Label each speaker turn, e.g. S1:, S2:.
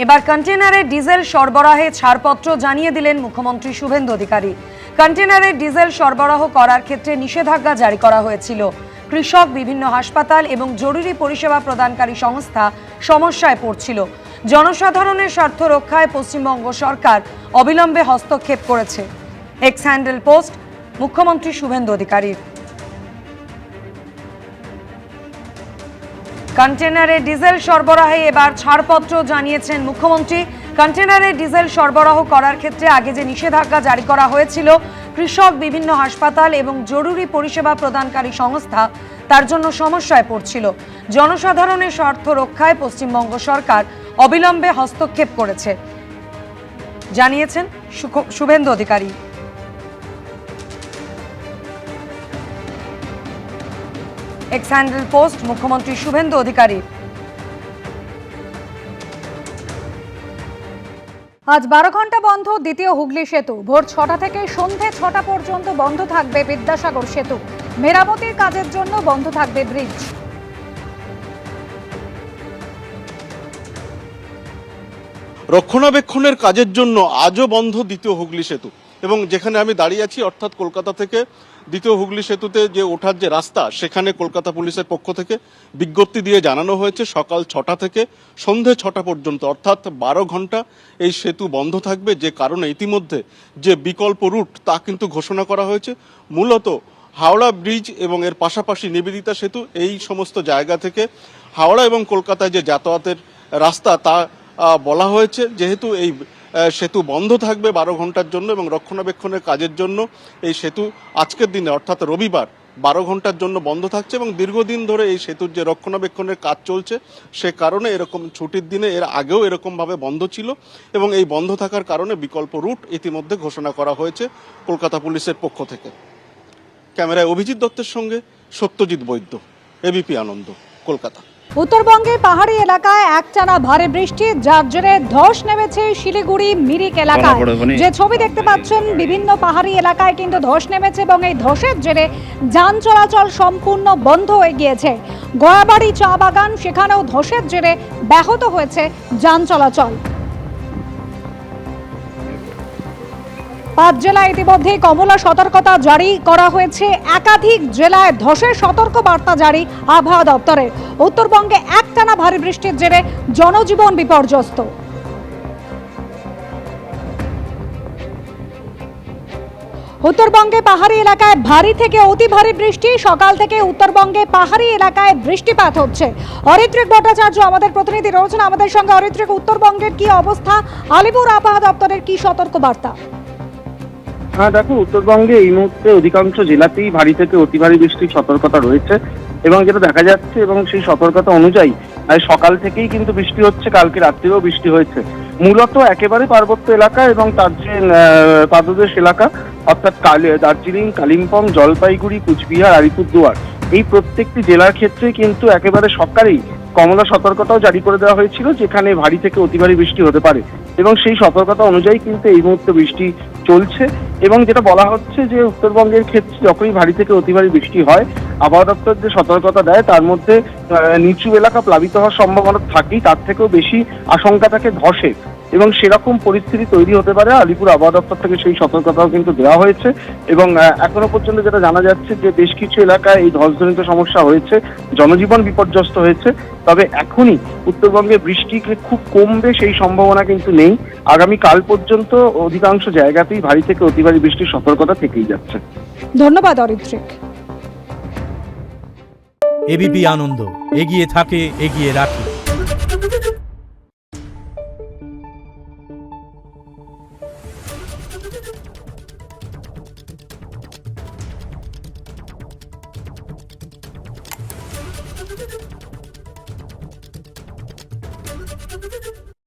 S1: এবার কন্টেনারে ডিজেল সরবরাহে ছাড়পত্র জানিয়ে দিলেন মুখ্যমন্ত্রী শুভেন্দু অধিকারী। কন্টেনারে ডিজেল সরবরাহ করার ক্ষেত্রে নিষেধাজ্ঞা জারি করা হয়েছিল। কৃষক, বিভিন্ন হাসপাতাল এবং জরুরি পরিষেবা প্রদানকারী সংস্থা সমস্যায় পড়ছিল। জনসাধারণের স্বার্থ রক্ষায় পশ্চিমবঙ্গ সরকার অবিলম্বে হস্তক্ষেপ করেছে। এক্স হ্যান্ডেল পোস্ট মুখ্যমন্ত্রী শুভেন্দু অধিকারীর। কন্টেনারে ডিজেল সরবরাহে এবার ছাড়পত্র জানিয়েছেন মুখ্যমন্ত্রী। কন্টেনারে ডিজেল সরবরাহ করার ক্ষেত্রে আগে যে নিষেধাজ্ঞা জারি করা হয়েছিল, কৃষক, বিভিন্ন হাসপাতাল এবং জরুরি পরিষেবা প্রদানকারী সংস্থা তার জন্য সমস্যায় পড়ছিল। জনসাধারণের স্বার্থ রক্ষায় পশ্চিমবঙ্গ সরকার অবিলম্বে হস্তক্ষেপ করেছে, জানিয়েছেন Suvendu Adhikari. X handle post মুখ্যমন্ত্রী শুভেন্দু অধিকারী।
S2: আজ 12 ঘন্টা বন্ধ দ্বিতীয় হুগলি সেতু। ভোর 6টা থেকে সন্ধে 6টা পর্যন্ত বন্ধ থাকবে বিদ্যাসাগর সেতু। মেরামতির কাজের জন্য বন্ধ থাকবে ব্রিজ।
S3: রক্ষণাবেক্ষণের কাজের জন্য আজও বন্ধ দ্বিতীয় হুগলি সেতু। এবং যেখানে আমি দাঁড়িয়ে আছি, অর্থাৎ কলকাতা থেকে দ্বিতীয় হুগলি সেতুতে যে ওঠার যে রাস্তা, সেখানে কলকাতা পুলিশের পক্ষ থেকে বিজ্ঞপ্তি দিয়ে জানানো হয়েছে সকাল 6টা থেকে সন্ধে 6টা পর্যন্ত, অর্থাৎ 12 ঘন্টা এই সেতু বন্ধ থাকবে। যে কারণে ইতিমধ্যে যে বিকল্প রুট তা কিন্তু ঘোষণা করা হয়েছে। মূলত হাওড়া ব্রিজ এবং এর পাশাপাশি নিবেদিতা সেতু, এই সমস্ত জায়গা থেকে হাওড়া এবং কলকাতায় যে যাতায়াতের রাস্তা তা বলা হয়েছে। যেহেতু এই সেতু বন্ধ থাকবে 12 ঘন্টার জন্য এবং রক্ষণাবেক্ষণের কাজের জন্য এই সেতু আজকের দিনে অর্থাৎ রবিবার 12 ঘন্টার জন্য বন্ধ থাকছে। এবং দীর্ঘদিন ধরে এই সেতুর যে রক্ষণাবেক্ষণের কাজ চলছে, সে কারণে এরকম ছুটির দিনে এর আগেও এরকমভাবে বন্ধ ছিল। এবং এই বন্ধ থাকার কারণে বিকল্প রুট ইতিমধ্যে ঘোষণা করা হয়েছে কলকাতা পুলিশের পক্ষ থেকে। ক্যামেরায় অভিজিৎ দত্তের সঙ্গে সত্যজিৎ বৈদ্য, এবিপি আনন্দ, কলকাতা।
S2: উত্তরবঙ্গের পাহাড়ি এলাকায় একটানা ভারী বৃষ্টি, যার জেরে ধস নেমেছে শিলিগুড়ি মিরিক এলাকায়। যে ছবি দেখতে পাচ্ছেন, বিভিন্ন পাহাড়ি এলাকায় কিন্তু ধস নেমেছে এবং এই ধসের জেরে যান চলাচল সম্পূর্ণ বন্ধ হয়ে গিয়েছে। গয়াবাড়ি চা বাগান, সেখানেও ধসের জেরে ব্যাহত হয়েছে যান চলাচল। 5 জেলায় ইতিমধ্যে কমলা সতর্কতা জারি করা হয়েছে। একাধিক জেলায় ধসের সতর্ক বার্তা জারি আবহাওয়া দপ্তরের। উত্তরবঙ্গে একটানা ভারী বৃষ্টির জেরে জনজীবন বিপর্যস্ত। উত্তরবঙ্গে পাহাড়ি এলাকায় ভারী থেকে অতি ভারী বৃষ্টি। সকাল থেকে উত্তরবঙ্গে পাহাড়ি এলাকায় বৃষ্টিপাত হচ্ছে। অরিত্রিক ভট্টাচার্য আমাদের প্রতিনিধি রয়েছেন আমাদের সঙ্গে। অরিত্রিক, উত্তরবঙ্গের কি অবস্থা? আলিপুর আবহাওয়া দপ্তরের কি সতর্ক বার্তা?
S4: হ্যাঁ দেখো, উত্তরবঙ্গে এই মুহূর্তে অধিকাংশ জেলাতেই ভারী থেকে অতি ভারী বৃষ্টির সতর্কতা রয়েছে এবং যেটা দেখা যাচ্ছে এবং সেই সতর্কতা অনুযায়ী সকাল থেকেই কিন্তু বৃষ্টি হচ্ছে। কালকে রাত্রেও বৃষ্টি হয়েছে। মূলত একেবারে পার্বত্য এলাকা এবং তার যে পাদদেশ এলাকা, অর্থাৎ দার্জিলিং, কালিম্পং, জলপাইগুড়ি, কুচবিহার, আলিপুরদুয়ার, এই প্রত্যেকটি জেলার ক্ষেত্রে কিন্তু একেবারে সকালেই কমলা সতর্কতাও জারি করে দেওয়া হয়েছিল, যেখানে ভারী থেকে অতি ভারী বৃষ্টি হতে পারে। এবং সেই সতর্কতা অনুযায়ী কিন্তু এই মুহূর্তে বৃষ্টি চলছে। এবং যেটা বলা হচ্ছে যে উত্তরবঙ্গের ক্ষেত্রে যখনই ভারী থেকে অতি ভারী বৃষ্টি হয়, আবহাওয়া দপ্তর যে সতর্কতা দেয় তার মধ্যে নিচু এলাকা প্লাবিত হওয়ার সম্ভাবনা থাকেই, তার থেকেও বেশি আশঙ্কা থাকে ধসের। এবং সেরকম পরিস্থিতি তৈরি হতে পারে। আলিপুর আবহাওয়া দপ্তর থেকে সেই সতর্কতাও কিন্তু দেওয়া হয়েছে। এবং এখনো পর্যন্ত যেটা জানা যাচ্ছে যে বেশ কিছু এলাকায় এই ধসজনিত সমস্যা হয়েছে, জনজীবন বিপর্যস্ত হয়েছে। তবে এখনই উত্তরবঙ্গে বৃষ্টি খুব কমবে সেই সম্ভাবনা কিন্তু নেই। আগামী কাল পর্যন্ত অধিকাংশ জায়গাতেই ভারী থেকে অতি ভারী বৃষ্টির সতর্কতা থেকেই যাচ্ছে।
S2: ধন্যবাদ অরিত্রিক।
S5: এবিপি আনন্দ, এগিয়ে থাকে, এগিয়ে রাখে।